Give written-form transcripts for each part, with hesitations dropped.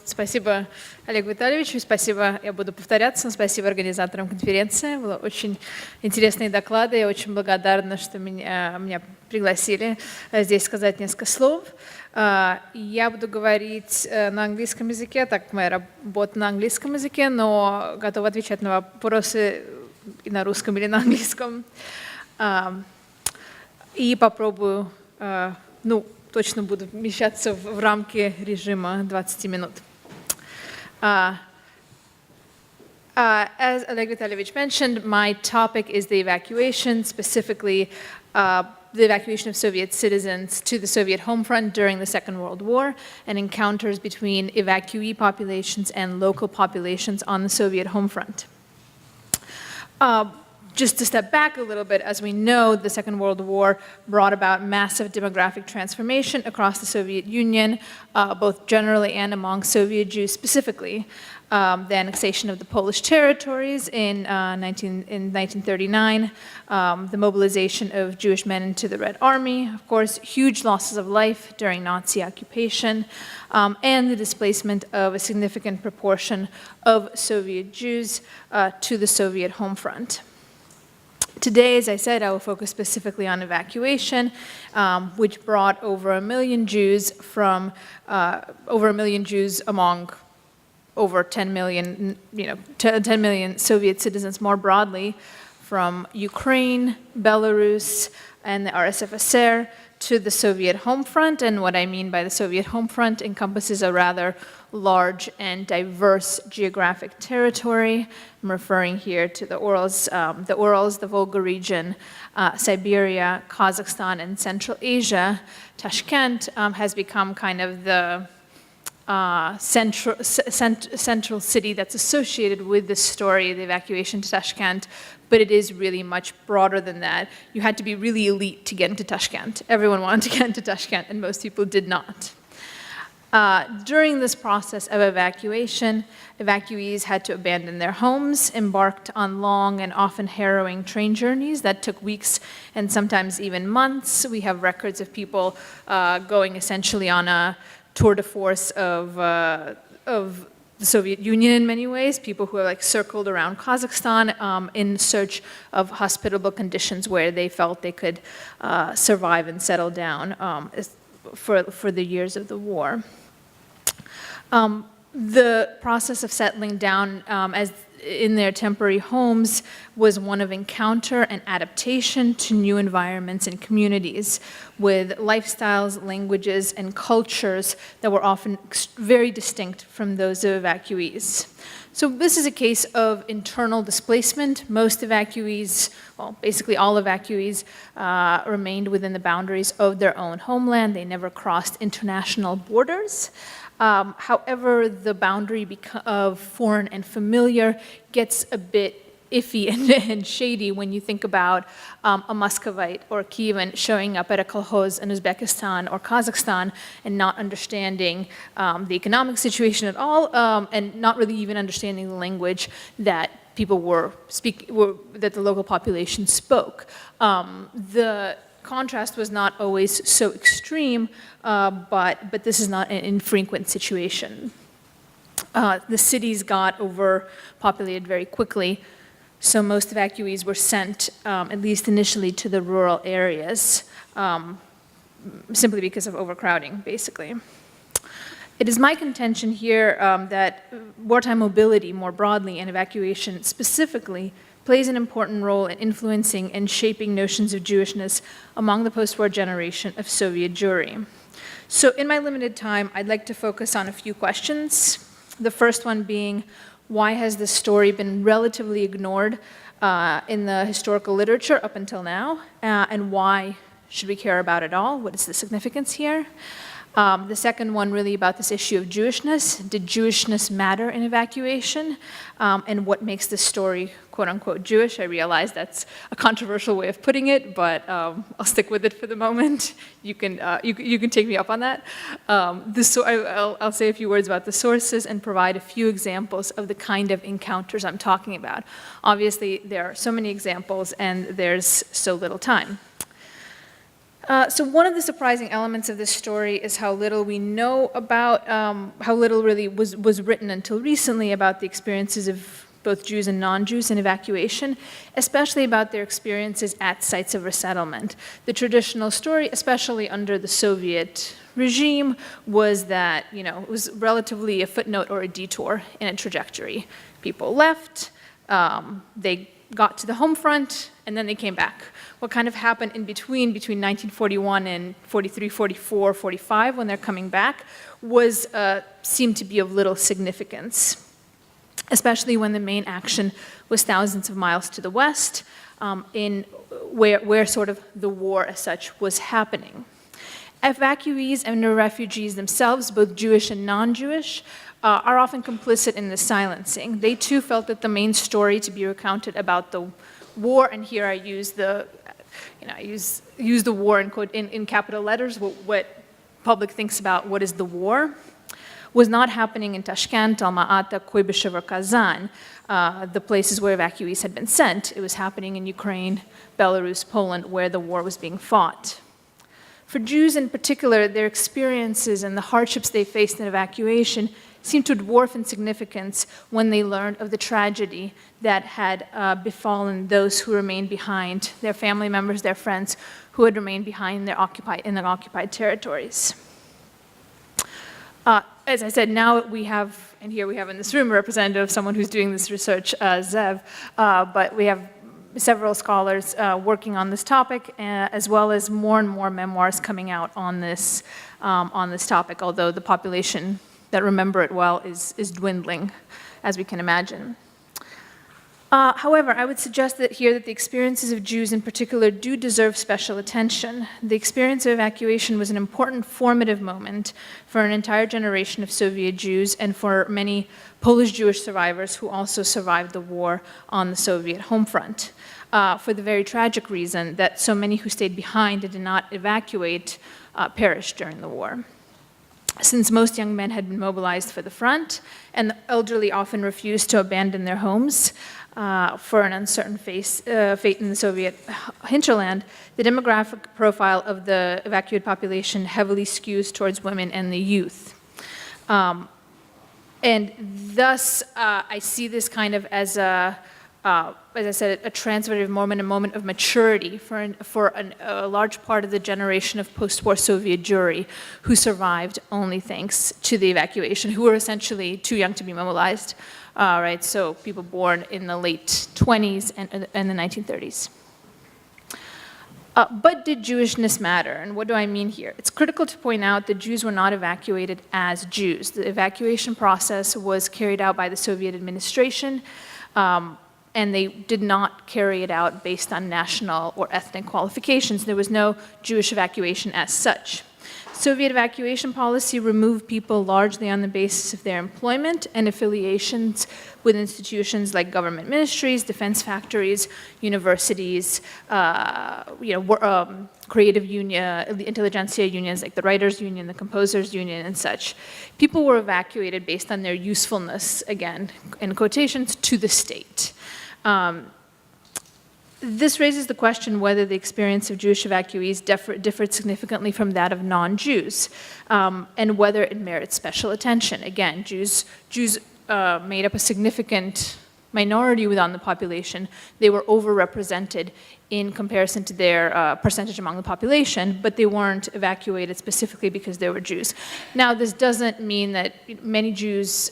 Спасибо Олегу Витальевичу, спасибо, я буду повторяться, спасибо организаторам конференции. Было очень интересные доклады, я очень благодарна, что меня пригласили здесь сказать несколько слов. Я буду говорить на английском языке, так как моя работа на английском языке, но готова отвечать на вопросы и на русском или на английском. И попробую, точно буду вмещаться в рамки режима 20 минут. As Oleg Vitalyevich mentioned, my topic is the evacuation, specifically the evacuation of Soviet citizens to the Soviet home front during the Second World War and encounters between evacuee populations and local populations on the Soviet home front. Just to step back a little bit, as we know, the Second World War brought about massive demographic transformation across the Soviet Union, both generally and among Soviet Jews specifically. The annexation of the Polish territories in 1939, the mobilization of Jewish men into the Red Army, of course, huge losses of life during Nazi occupation, and the displacement of a significant proportion of Soviet Jews to the Soviet home front. Today, as I said, I will focus specifically on evacuation, which brought over 1 million Jews from among over 10 million, 10 million Soviet citizens more broadly from Ukraine, Belarus, and the RSFSR to the Soviet home front. And what I mean by the Soviet home front encompasses a rather large and diverse geographic territory. I'm referring here to the Urals, the Volga region, Siberia, Kazakhstan, and Central Asia. Tashkent has become kind of the central city that's associated with the story, the evacuation to Tashkent, but it is really much broader than that. You had to be really elite to get into Tashkent. Everyone wanted to get into Tashkent, and most people did not. During this process of evacuation, evacuees had to abandon their homes, embarked on long and often harrowing train journeys that took weeks and sometimes even months. We have records of people going essentially on a tour de force of the Soviet Union in many ways, people who are circled around Kazakhstan in search of hospitable conditions where they felt they could survive and settle down for the years of the war. The process of settling down as in their temporary homes was one of encounter and adaptation to new environments and communities with lifestyles, languages, and cultures that were often very distinct from those of evacuees. So this is a case of internal displacement. Most evacuees, well, basically all evacuees, remained within the boundaries of their own homeland. They never crossed international borders. However, the boundary of foreign and familiar gets a bit iffy and shady when you think about a Muscovite or a Kievan showing up at a kolkhoz in Uzbekistan or Kazakhstan and not understanding the economic situation at all, and not really even understanding the language that people that the local population spoke. The contrast was not always so extreme, but this is not an infrequent situation. The cities got overpopulated very quickly, so most evacuees were sent, at least initially, to the rural areas, simply because of overcrowding, basically. It is my contention here that wartime mobility more broadly and evacuation specifically plays an important role in influencing and shaping notions of Jewishness among the post-war generation of Soviet Jewry. So in my limited time, I'd like to focus on a few questions. The first one being, why has this story been relatively ignored in the historical literature up until now? And why should we care about it all? What is the significance here? The second one really about this issue of Jewishness. Did Jewishness matter in evacuation? And what makes this story quote-unquote Jewish? I realize that's a controversial way of putting it, but I'll stick with it for the moment. You can take me up on that. I'll say a few words about the sources and provide a few examples of the kind of encounters I'm talking about. Obviously, there are so many examples and there's so little time. So one of the surprising elements of this story is how little we know about, how little really was written until recently about the experiences of both Jews and non-Jews in evacuation, especially about their experiences at sites of resettlement. The traditional story, especially under the Soviet regime, was that, it was relatively a footnote or a detour in a trajectory. People left, they got to the home front, and then they came back. What kind of happened in between 1941 and 43, 44, 45, when they're coming back, seemed to be of little significance, especially when the main action was thousands of miles to the west, where sort of the war as such was happening. Evacuees and refugees themselves, both Jewish and non-Jewish, are often complicit in the silencing. They too felt that the main story to be recounted about the war, and here I use the war in capital letters, what public thinks about what is the war, was not happening in Tashkent, Alma-Ata, Kuibyshev, or Kazan, the places where evacuees had been sent. It was happening in Ukraine, Belarus, Poland, where the war was being fought. For Jews in particular, their experiences and the hardships they faced in evacuation seemed to dwarf in significance when they learned of the tragedy that had befallen those who remained behind, their family members, their friends, who had remained behind in their occupied territories. As I said, now we have, and here we have in this room a representative of someone who's doing this research, Zev, but we have several scholars working on this topic, as well as more and more memoirs coming out on this topic, although the population that remember it well is dwindling, as we can imagine. However, I would suggest that here that the experiences of Jews in particular do deserve special attention. The experience of evacuation was an important formative moment for an entire generation of Soviet Jews and for many Polish Jewish survivors who also survived the war on the Soviet home front, for the very tragic reason that so many who stayed behind and did not evacuate perished during the war. Since most young men had been mobilized for the front, and the elderly often refused to abandon their homes for an uncertain fate in the Soviet hinterland, the demographic profile of the evacuated population heavily skews towards women and the youth. And thus, I see this kind of as I said, a transformative moment, a moment of maturity for a large part of the generation of post-war Soviet Jewry who survived only thanks to the evacuation, who were essentially too young to be mobilized, right? So people born in the late 20s and the 1930s. But did Jewishness matter? And what do I mean here? It's critical to point out that Jews were not evacuated as Jews. The evacuation process was carried out by the Soviet administration, and they did not carry it out based on national or ethnic qualifications. There was no Jewish evacuation as such. Soviet evacuation policy removed people largely on the basis of their employment and affiliations with institutions like government ministries, defense factories, universities, creative union, intelligentsia unions like the Writers' Union, the Composers' Union, and such. People were evacuated based on their usefulness, again, in quotations, to the state. This raises the question whether the experience of Jewish evacuees differed significantly from that of non-Jews, and whether it merits special attention. Again, Jews made up a significant minority within the population. They were overrepresented in comparison to their percentage among the population, but they weren't evacuated specifically because they were Jews. Now, this doesn't mean that many Jewish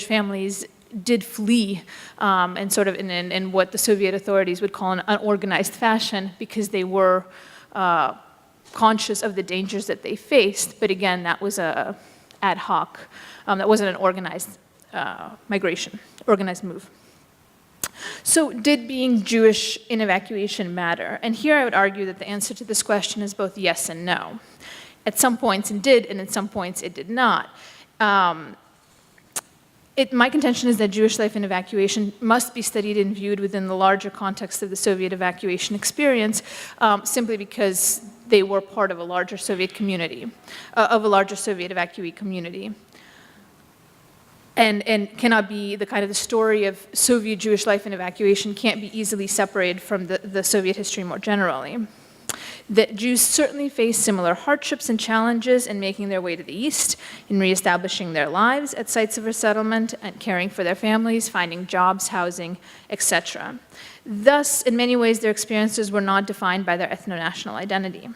families did flee and sort of in what the Soviet authorities would call an unorganized fashion because they were conscious of the dangers that they faced. But again, that was a ad hoc. That wasn't an organized migration, organized move. So did being Jewish in evacuation matter? And here I would argue that the answer to this question is both yes and no. At some points it did, and at some points it did not. My contention is that Jewish life in evacuation must be studied and viewed within the larger context of the Soviet evacuation experience, simply because they were part of a larger Soviet community, of a larger Soviet evacuee community. And cannot be the kind of the story of Soviet Jewish life in evacuation can't be easily separated from the Soviet history more generally. that Jews certainly faced similar hardships and challenges in making their way to the East, in reestablishing their lives at sites of resettlement, and caring for their families, finding jobs, housing, etc. Thus, in many ways, their experiences were not defined by their ethno-national identity.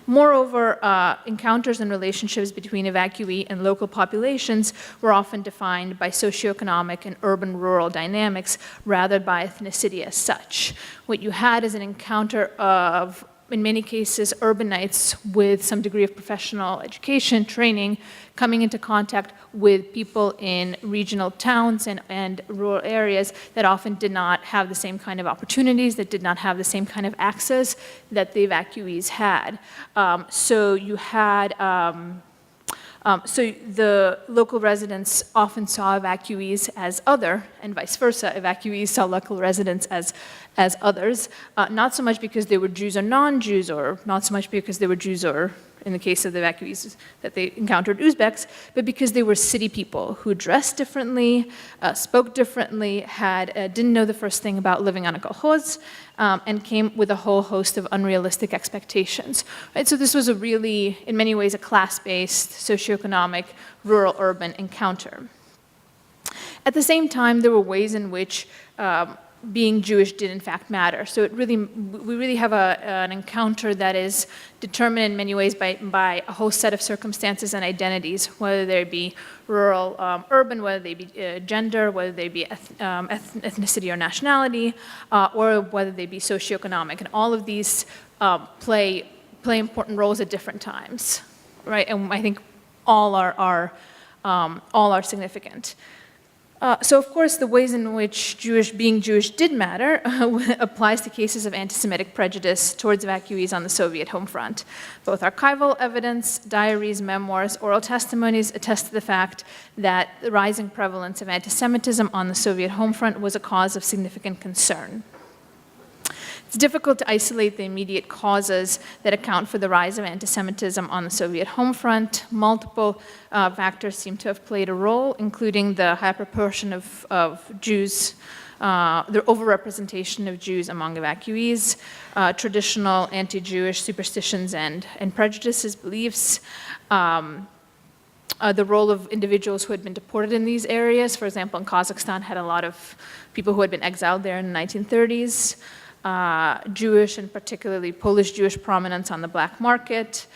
Moreover, encounters and relationships between evacuee and local populations were often defined by socioeconomic and urban-rural dynamics rather by ethnicity as such. What you had is an encounter of, in many cases, urbanites with some degree of professional education, training, coming into contact with people in regional towns and rural areas that often did not have the same kind of opportunities, that did not have the same kind of access that the evacuees had. So you had, so the local residents often saw evacuees as other, and vice versa. Evacuees saw local residents as others, not so much because they were Jews or non-Jews, or not so much because they were Jews or, in the case of the evacuees that they encountered, Uzbeks, but because they were city people who dressed differently, spoke differently, didn't know the first thing about living on a kolkhoz, and came with a whole host of unrealistic expectations. Right? So this was a really, in many ways, a class-based, socioeconomic, rural-urban encounter. At the same time, there were ways in which being Jewish did in fact matter. So we really have an encounter that is determined in many ways by a whole set of circumstances and identities, whether they be rural, urban, whether they be gender, whether they be ethnicity or nationality, or whether they be socioeconomic. And all of these play important roles at different times, right? And I think all are significant. So of course, the ways in which being Jewish did matter applies to cases of anti-Semitic prejudice towards evacuees on the Soviet home front. Both archival evidence, diaries, memoirs, oral testimonies attest to the fact that the rising prevalence of anti-Semitism on the Soviet home front was a cause of significant concern. It's difficult to isolate the immediate causes that account for the rise of anti-Semitism on the Soviet home front. Multiple factors seem to have played a role, including the high proportion of Jews, the overrepresentation of Jews among evacuees, traditional anti-Jewish superstitions and prejudices, beliefs, the role of individuals who had been deported in these areas. For example, in Kazakhstan had a lot of people who had been exiled there in the 1930s. Jewish and particularly Polish Jewish prominence on the black market,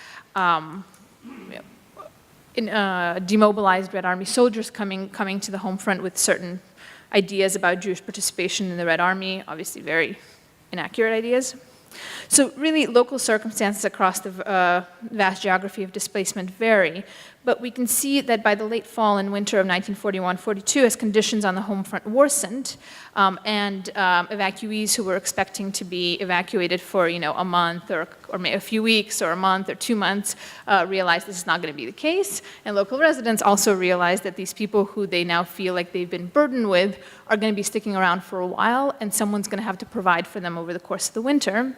demobilized Red Army soldiers coming to the home front with certain ideas about Jewish participation in the Red Army, obviously very inaccurate ideas. So really, local circumstances across the vast geography of displacement vary, but we can see that by the late fall and winter of 1941-42, as conditions on the home front worsened, and evacuees who were expecting to be evacuated for, a month or a few weeks or a month or 2 months realized this is not going to be the case, and local residents also realized that these people who they now feel like they've been burdened with are going to be sticking around for a while, and someone's going to have to provide for them over the course of the winter.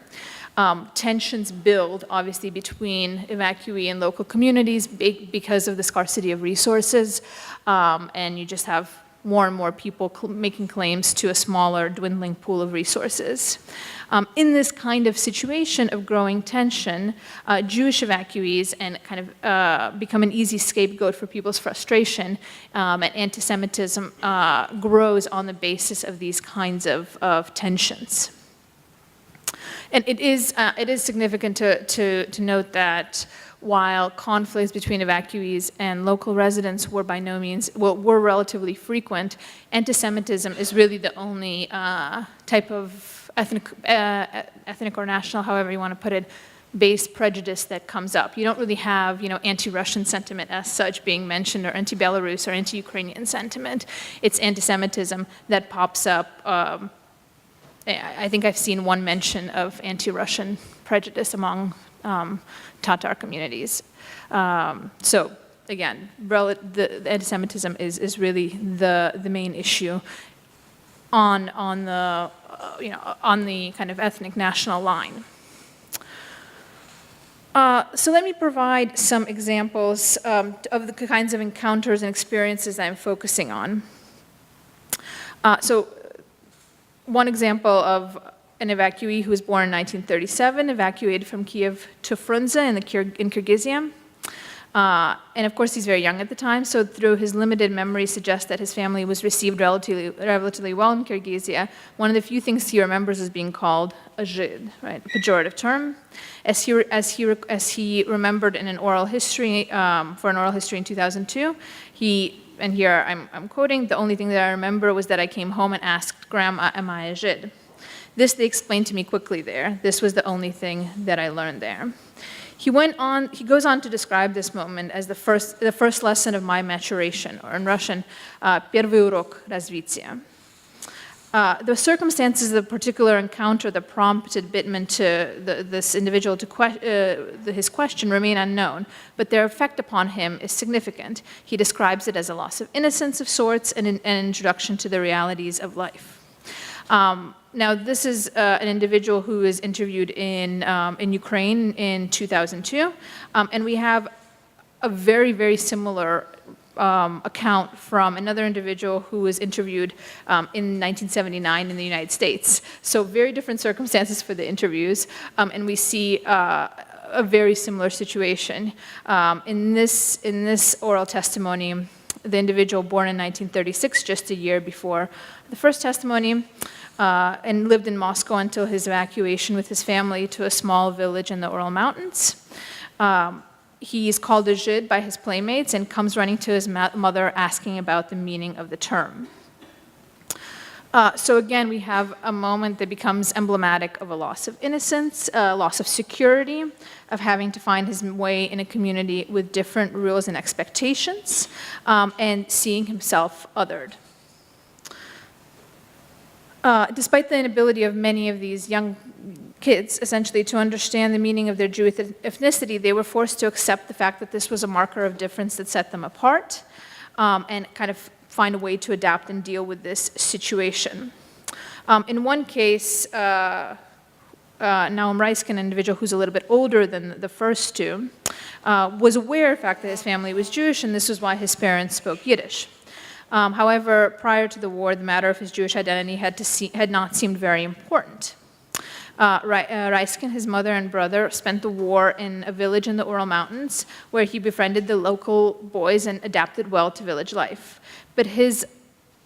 Tensions build, obviously, between evacuee and local communities because of the scarcity of resources, and you just have more and more people making claims to a smaller, dwindling pool of resources. In this kind of situation of growing tension, Jewish evacuees and kind of become an easy scapegoat for people's frustration, and anti-Semitism grows on the basis of these kinds of tensions. And it is significant to note that while conflicts between evacuees and local residents were by no means, were relatively frequent, anti-Semitism is really the only type of ethnic or national, however you want to put it, based prejudice that comes up. You don't really have, anti-Russian sentiment as such being mentioned, or anti-Belarus or anti-Ukrainian sentiment. It's anti-Semitism that pops up. I think I've seen one mention of anti-Russian prejudice among Tatar communities. So again, the anti-Semitism is really the main issue on the kind of ethnic national line. So let me provide some examples of the kinds of encounters and experiences I'm focusing on. So one example of an evacuee who was born in 1937, evacuated from Kiev to Frunze in Kyrgyzia. And of course, he's very young at the time, so through his limited memory suggests that his family was received relatively well in Kyrgyzia. One of the few things he remembers is being called a Žid, right, a pejorative term. As he remembered in an oral history, for an oral history in 2002, and here I'm quoting, the only thing that I remember was that I came home and asked Grandma, am I a Žid? This they explained to me quickly there. This was the only thing that I learned there. He goes on to describe this moment as the first lesson of my maturation, or in Russian, первый урок развития. The circumstances of the particular encounter that prompted Bittman this individual to his question remain unknown, but their effect upon him is significant. He describes it as a loss of innocence of sorts and an introduction to the realities of life. Now, this is an individual who was interviewed in Ukraine in 2002, and we have a very, very similar account from another individual who was interviewed in 1979 in the United States. So very different circumstances for the interviews, and we see a very similar situation. In this oral testimony, the individual born in 1936, just a year before the first testimony, and lived in Moscow until his evacuation with his family to a small village in the Ural Mountains. He is called a Žid by his playmates and comes running to his mother asking about the meaning of the term. So again, we have a moment that becomes emblematic of a loss of innocence, a loss of security, of having to find his way in a community with different rules and expectations, and seeing himself othered. Despite the inability of many of these young kids, essentially, to understand the meaning of their Jewish ethnicity, they were forced to accept the fact that this was a marker of difference that set them apart, and kind of find a way to adapt and deal with this situation. In one case, Naum Reiskin, an individual who's a little bit older than the first two, was aware of the fact that his family was Jewish, and this was why his parents spoke Yiddish. However, prior to the war, the matter of his Jewish identity had not seemed very important. Reiskin, his mother and brother, spent the war in a village in the Ural Mountains where he befriended the local boys and adapted well to village life. But his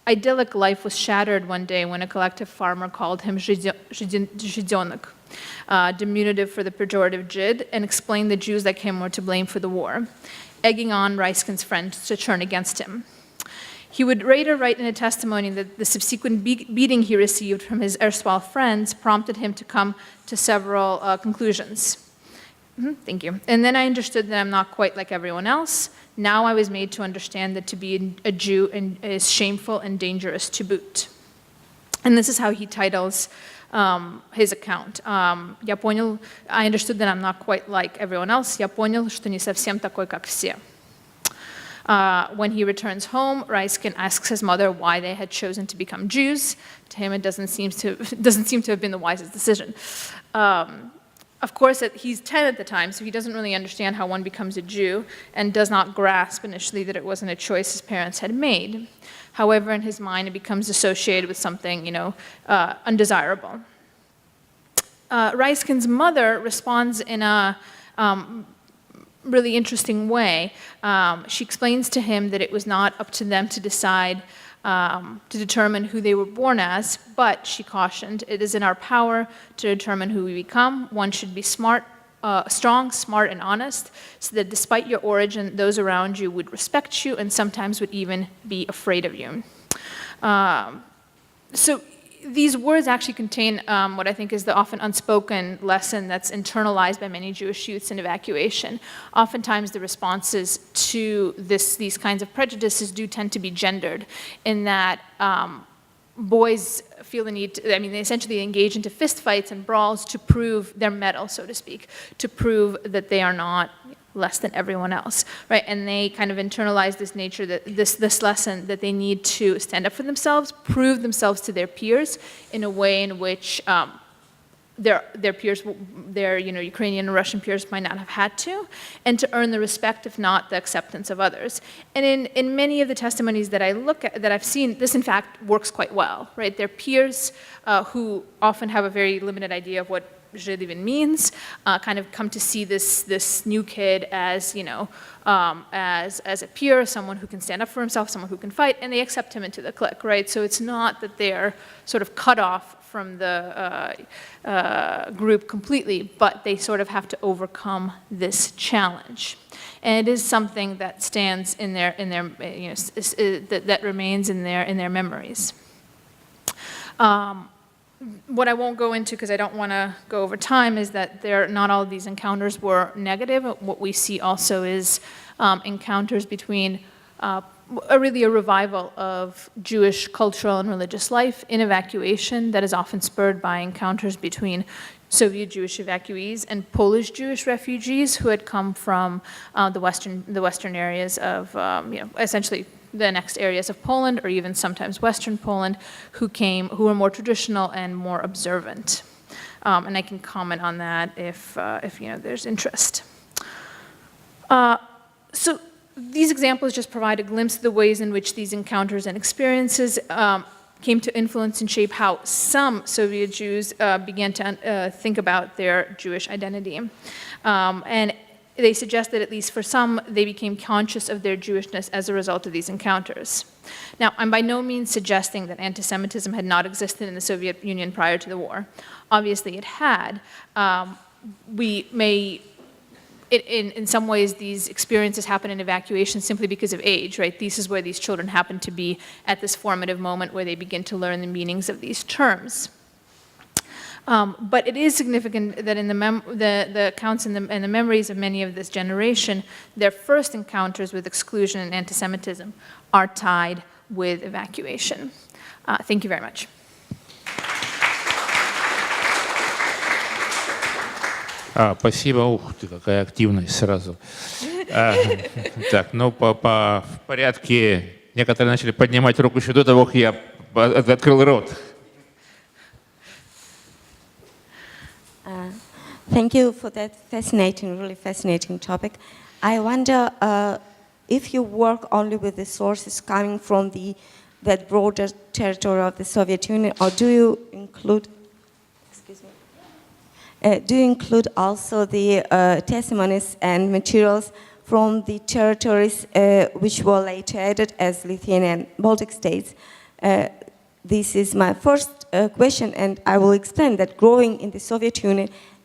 idyllic life was shattered one day when a collective farmer called him Zhidyonik, diminutive for the pejorative Žid, and explained the Jews that came were to blame for the war, egging on Reiskin's friends to turn against him. He would later write in a testimony that the subsequent beating he received from his erstwhile friends prompted him to come to several conclusions. Thank you. And then I understood that I'm not quite like everyone else. Now I was made to understand that to be a Jew is shameful and dangerous to boot. And this is how he titles his account. I understood that I'm not quite like everyone else. Я понял, что не совсем такой, как все. When he returns home, Reiskin asks his mother why they had chosen to become Jews. To him, it doesn't seem to have been the wisest decision. Of course, he's 10 at the time, so he doesn't really understand how one becomes a Jew and does not grasp initially that it wasn't a choice his parents had made. However, in his mind, it becomes associated with something, undesirable. Reiskin's mother responds in a really interesting way. She explains to him that it was not up to them to decide, to determine who they were born as, but she cautioned, it is in our power to determine who we become. One should be strong, smart, and honest, so that despite your origin, those around you would respect you and sometimes would even be afraid of you. So these words actually contain what I think is the often unspoken lesson that's internalized by many Jewish youths in evacuation. Oftentimes the responses to these kinds of prejudices do tend to be gendered, in that boys feel the need to, they essentially engage into fistfights and brawls to prove their mettle, so to speak, to prove that they are not less than everyone else, right? And they kind of internalize this nature, that this lesson that they need to stand up for themselves, prove themselves to their peers in a way in which their peers, their Ukrainian and Russian peers might not have had to, and to earn the respect, if not the acceptance of others. And in many of the testimonies that I look at, that I've seen, this in fact works quite well, right? Their peers who often have a very limited idea of what Žid even means, kind of come to see this new kid as, as a peer, someone who can stand up for himself, someone who can fight, and they accept him into the clique, right? So it's not that they're sort of cut off from the group completely, but they sort of have to overcome this challenge. And it is something that stands in their that remains in their memories. What I won't go into, because I don't want to go over time, is that not all of these encounters were negative. What we see also is encounters between really a revival of Jewish cultural and religious life in evacuation that is often spurred by encounters between Soviet Jewish evacuees and Polish Jewish refugees who had come from the western areas of, essentially the next areas of Poland, or even sometimes Western Poland, who were more traditional and more observant. And I can comment on that if there's interest. So these examples just provide a glimpse of the ways in which these encounters and experiences came to influence and shape how some Soviet Jews began to think about their Jewish identity. And they suggest that at least for some, they became conscious of their Jewishness as a result of these encounters. Now, I'm by no means suggesting that anti-Semitism had not existed in the Soviet Union prior to the war. Obviously, it had. In some ways, these experiences happen in evacuation simply because of age, right? This is where these children happen to be at this formative moment where they begin to learn the meanings of these terms. But it is significant that in the accounts and the memories of many of this generation, their first encounters with exclusion and anti-Semitism are tied with evacuation. Thank you very much. Спасибо. Ух ты, какая активность сразу. Так, в порядке. Некоторые начали поднимать руку еще до того, как я открыл рот. Thank you for that really fascinating topic. I wonder if you work only with the sources coming from that broader territory of the Soviet Union, or do you include also the testimonies and materials from the territories which were later added as Lithuania and Baltic states? This is my first question, and I will explain that growing in the Soviet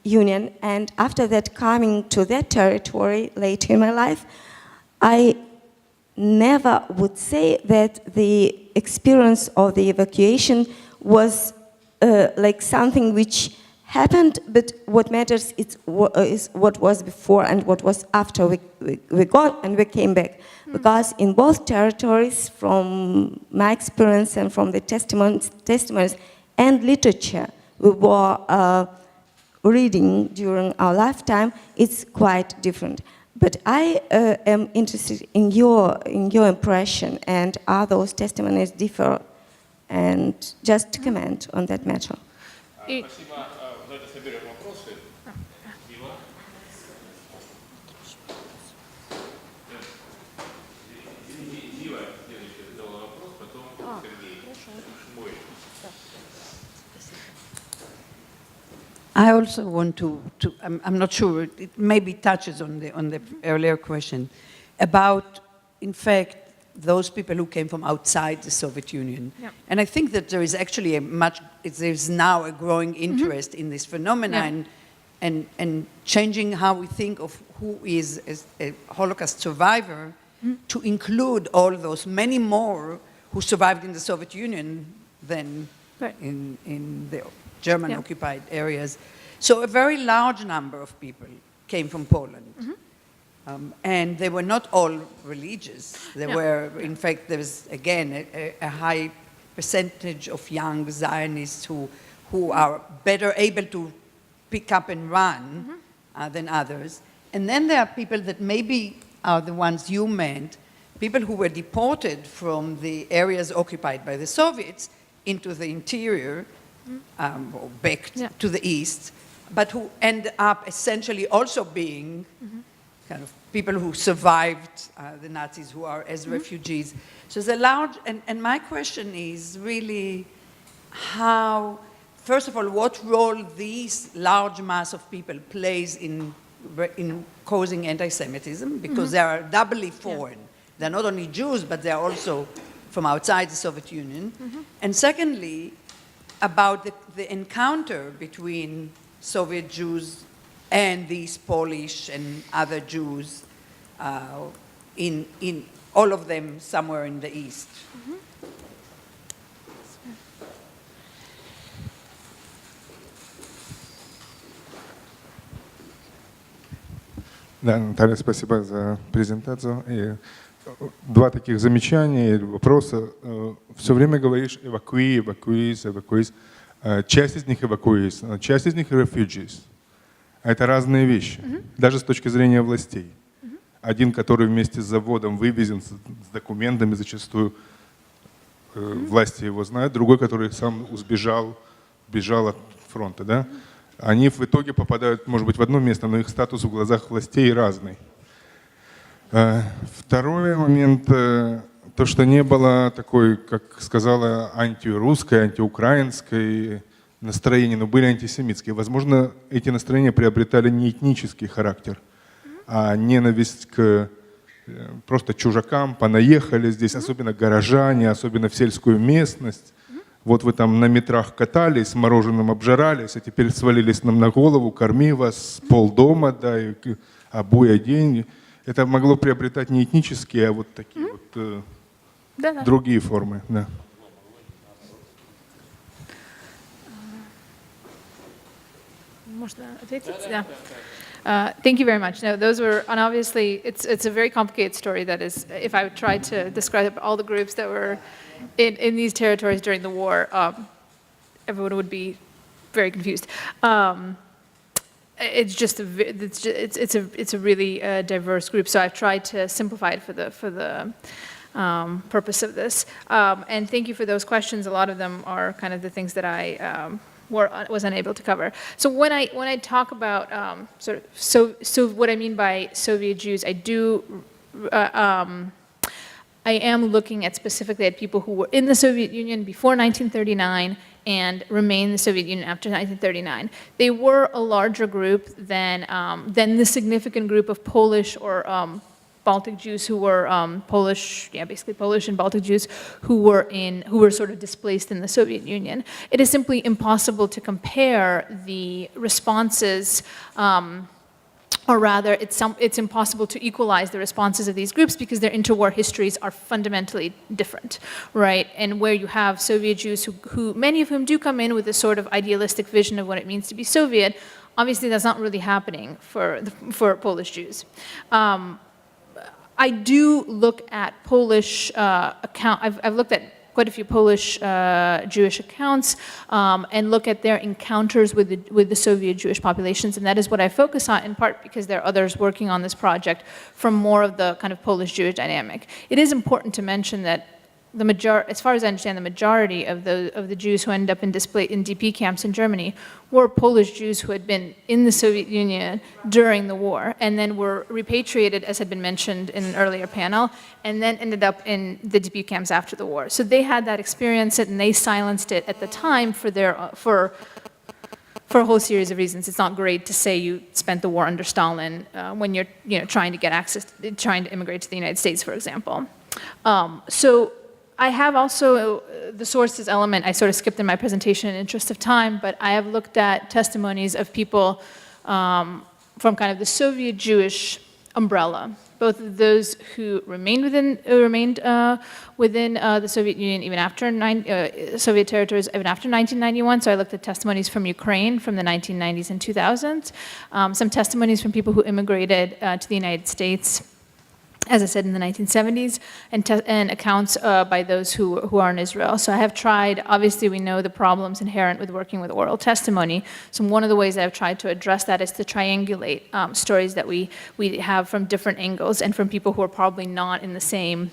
Union, and after that coming to that territory later in my life, I never would say that the experience of the evacuation was like something which happened, but what matters is what was before and what was after we gone and we came back. Because in both territories, from my experience and from the testimonies and literature we were reading during our lifetime, it's quite different. But I am interested in your impression, and are those testimonies differ? And just to comment on that matter. I also want to I'm not sure, it maybe touches on the earlier question about, in fact, those people who came from outside the Soviet Union. Yeah. And I think that there is actually there's now a growing interest in this phenomenon, and changing how we think of who is a Holocaust survivor, to include all those many more who survived in the Soviet Union than in the German-occupied areas. So a very large number of people came from Poland. And they were not all religious. There were, in fact, there was, again, a high percentage of young Zionists who are better able to pick up and run than others. And then there are people that maybe are the ones you meant, people who were deported from the areas occupied by the Soviets into the interior, or back Yeah. to the east, but who end up essentially also being kind of people who survived the Nazis, who are as refugees. So there's a large, and my question is really how, first of all, what role these large mass of people plays in causing anti-Semitism, because they are doubly foreign. They're not only Jews, but they're also from outside the Soviet Union. And secondly, about the encounter between Soviet Jews and these Polish and other Jews, in all of them somewhere in the East. Да, Наталья, спасибо за презентацию. И два таких замечания или вопроса. Все время говоришь evacuees. Часть из них evacuees, часть из них refugees. Это разные вещи, даже с точки зрения властей. Один, который вместе с заводом вывезен с документами, зачастую власти его знают, другой, который сам бежал от фронта, да? Они в итоге попадают, может быть, в одно место, но их статус в глазах властей разный. Второй момент, то, что не было такой, как сказала, антирусской, антиукраинской настроения, но были антисемитские. Возможно, эти настроения приобретали не этнический характер, а ненависть к просто чужакам, понаехали здесь, особенно горожане, особенно в сельскую местность. Вот вы там на метрах катались, мороженым обжирались, а теперь свалились нам на голову, корми вас, полдома, да, и обуй одень. Это могло приобретать не этнические, а вот такие вот другие формы. Да. Можно ответить? Да. Thank you very much. No, those were, and obviously, it's a very complicated story that is, if I tried to describe all the groups that were in these territories during the war, everyone would be very confused. It's just it's a really diverse group. So I've tried to simplify it for the purpose of this. And thank you for those questions. A lot of them are kind of the things that I was unable to cover. So when I talk about so what I mean by Soviet Jews, I am looking at specifically at people who were in the Soviet Union before 1939 and remain in the Soviet Union after 1939. They were a larger group than the significant group of Polish or Baltic Jews who were basically Polish and Baltic Jews who were sort of displaced in the Soviet Union. It is simply impossible to compare the responses. Or rather, it's impossible to equalize the responses of these groups because their interwar histories are fundamentally different, right? And where you have Soviet Jews who many of whom do come in with a sort of idealistic vision of what it means to be Soviet, obviously that's not really happening for Polish Jews. I do look at Polish I've looked at quite a few Polish Jewish accounts and look at their encounters with the Soviet Jewish populations, and that is what I focus on in part because there are others working on this project from more of the kind of Polish Jewish dynamic. It is important to mention that as far as I understand, the majority of the Jews who ended up in DP camps in Germany were Polish Jews who had been in the Soviet Union during the war and then were repatriated, as had been mentioned in an earlier panel, and then ended up in the DP camps after the war. So they had that experience and they silenced it at the time for a whole series of reasons. It's not great to say you spent the war under Stalin when you're trying to get trying to immigrate to the United States, for example. So I have also the sources element I sort of skipped in my presentation in interest of time, but I have looked at testimonies of people from kind of the Soviet Jewish umbrella, both of those who remained within the Soviet Union even after Soviet territories, even after 1991. So I looked at testimonies from Ukraine from the 1990s and 2000s, some testimonies from people who immigrated to the United States, as I said, in the 1970s, and accounts by those who are in Israel. So I have tried, obviously we know the problems inherent with working with oral testimony, so one of the ways that I've tried to address that is to triangulate stories that we have from different angles and from people who are probably not in the same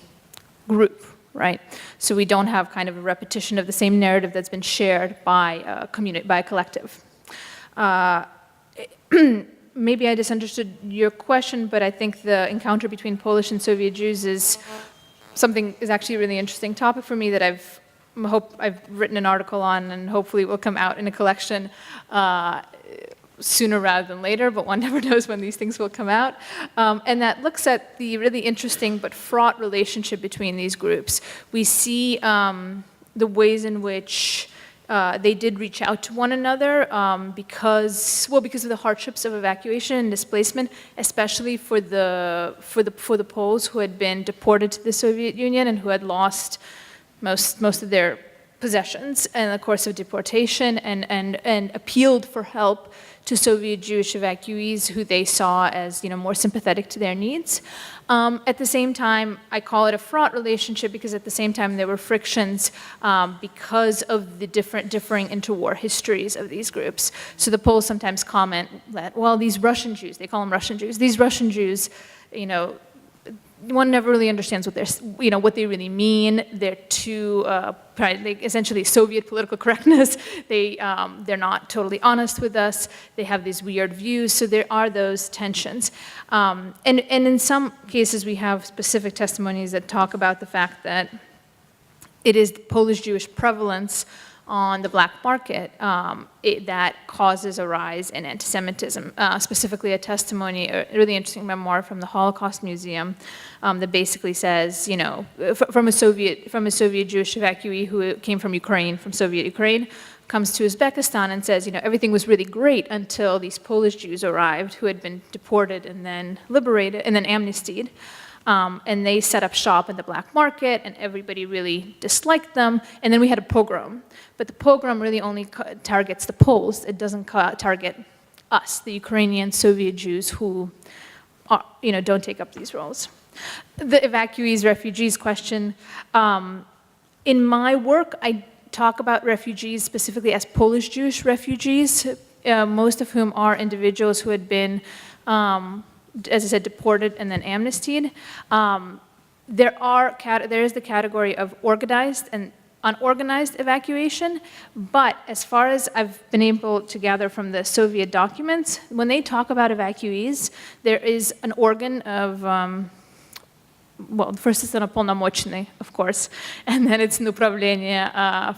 group, right? So we don't have kind of a repetition of the same narrative that's been shared by a community, by a collective. Maybe I misunderstood your question, but I think the encounter between Polish and Soviet Jews is actually a really interesting topic for me that I've written an article on, and hopefully will come out in a collection sooner rather than later, but one never knows when these things will come out. And that looks at the really interesting but fraught relationship between these groups. We see the ways in which they did reach out to one another because of the hardships of evacuation and displacement, especially for the Poles who had been deported to the Soviet Union and who had lost most of their possessions in the course of deportation, and appealed for help to Soviet Jewish evacuees who they saw as more sympathetic to their needs. At the same time, I call it a fraught relationship because at the same time there were frictions because of the differing interwar histories of these groups. So the Poles sometimes comment that, well, these Russian Jews, they call them Russian Jews, these Russian Jews, one never really understands what they really mean. They're too essentially Soviet political correctness. They're not totally honest with us. They have these weird views. So there are those tensions. And in some cases, we have specific testimonies that talk about the fact that it is Polish Jewish prevalence on the black market that causes a rise in anti-Semitism. Specifically a testimony, a really interesting memoir from the Holocaust Museum that basically says, from a Soviet Jewish evacuee who came from Ukraine, from Soviet Ukraine, comes to Uzbekistan and says, everything was really great until these Polish Jews arrived who had been deported and then liberated and then amnestied. And they set up shop in the black market, and everybody really disliked them. And then we had a pogrom. But the pogrom really only targets the Poles. It doesn't target us, the Ukrainian Soviet Jews who don't take up these roles. The evacuees, refugees question. In my work, I talk about refugees specifically as Polish Jewish refugees, most of whom are individuals who had been as I said, deported and then amnestied. There is the category of organized and unorganized evacuation, but as far as I've been able to gather from the Soviet documents, when they talk about evacuees, there is an organ of, first it's an uполномоченный, of course, and then it's an управление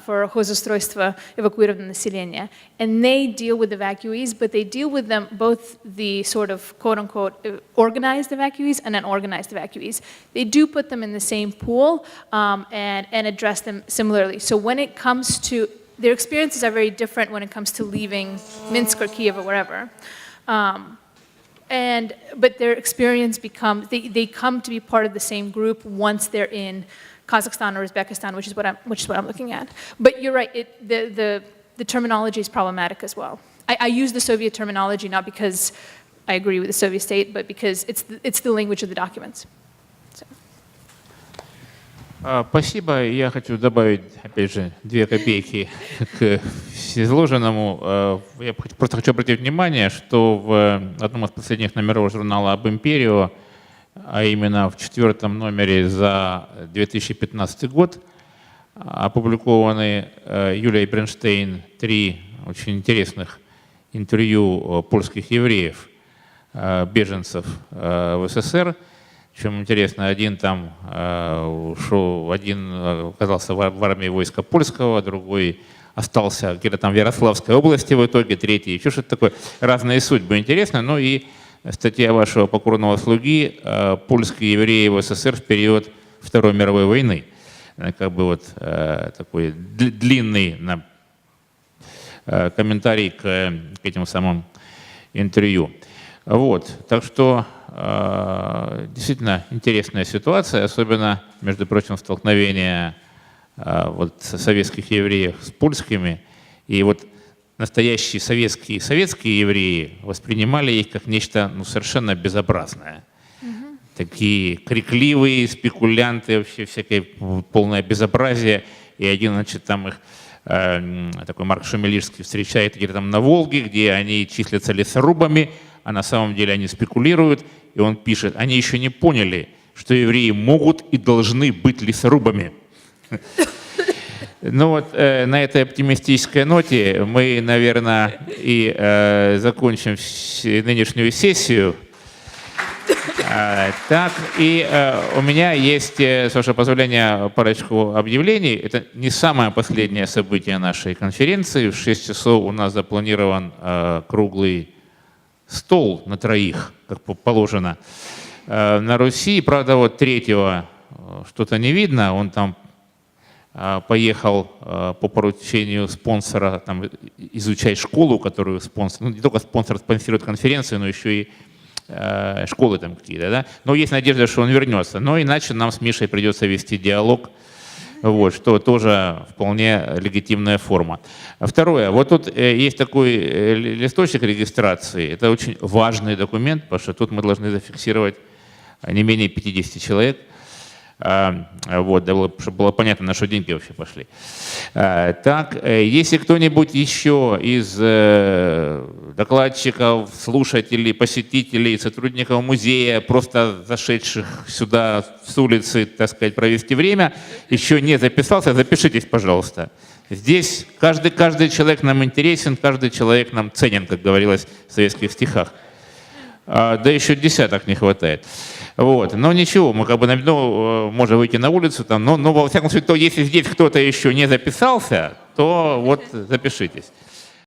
for хозустройство эвакуированного населения. And they deal with evacuees, but they deal with them both the sort of quote-unquote organized evacuees and unorganized evacuees. They do put them in the same pool and address them similarly. So when it comes to, their experiences are very different when it comes to leaving Minsk or Kiev or wherever. But their experience becomes, they come to be part of the same group once they're in Kazakhstan or Uzbekistan, which is what I'm looking at. But you're right, the terminology is problematic as well. I use the Soviet terminology not because I agree with the Soviet state, but because it's the language of the documents. So. Спасибо. Я хочу добавить, опять же, 2 копейки к изложенному. Я просто хочу обратить внимание, что в одном из последних номеров журнала об «Империю», а именно в 4-м номере за 2015 год, опубликованы Юлией Бренштейн 3 очень интересных интервью польских евреев, беженцев в СССР. Причем интересно, один оказался в армии войска польского, другой остался где-то там в Ярославской области в итоге, третий еще что-то такое. Разные судьбы, интересно. Ну и статья вашего покорного слуги «Польские евреи в СССР в период Второй мировой войны». Как бы вот такой длинный комментарий к этим самым интервью. Вот, так что действительно интересная ситуация, особенно, между прочим, столкновение советских евреев с польскими. И вот настоящие советские евреи воспринимали их как нечто совершенно безобразное. Такие крикливые, спекулянты, вообще всякое полное безобразие. И один, значит, там их такой Марк Шумилишский встречает где-то там на Волге, где они числятся лесорубами, а на самом деле они спекулируют. И он пишет, они еще не поняли, что евреи могут и должны быть лесорубами. Ну вот на этой оптимистической ноте мы, наверное, и закончим нынешнюю сессию. Так, и у меня есть, с вашего позволения, парочку объявлений. Это не самое последнее событие нашей конференции. В 6 часов у нас запланирован круглый стол на троих, как положено, на Руси. Правда, вот третьего что-то не видно, он там поехал по поручению спонсора там, изучать школу, которую спонсор, ну не только спонсор спонсирует конференцию, но еще и школы там какие-то, да? Но есть надежда, что он вернется. Но иначе нам с Мишей придется вести диалог, вот, что тоже вполне легитимная форма. Второе, вот тут есть такой листочек регистрации, это очень важный документ, потому что тут мы должны зафиксировать не менее 50 человек. Вот, чтобы было понятно, на что деньги вообще пошли. Так, если кто-нибудь еще из докладчиков, слушателей, посетителей, сотрудников музея, просто зашедших сюда с улицы, так сказать, провести время, еще не записался, запишитесь, пожалуйста. Здесь каждый человек нам интересен, каждый человек нам ценен, как говорилось в советских стихах. Да еще десяток не хватает. Вот. Но ничего, мы как бы можем выйти на улицу, там, но во всяком случае, если здесь кто-то еще не записался, то вот запишитесь.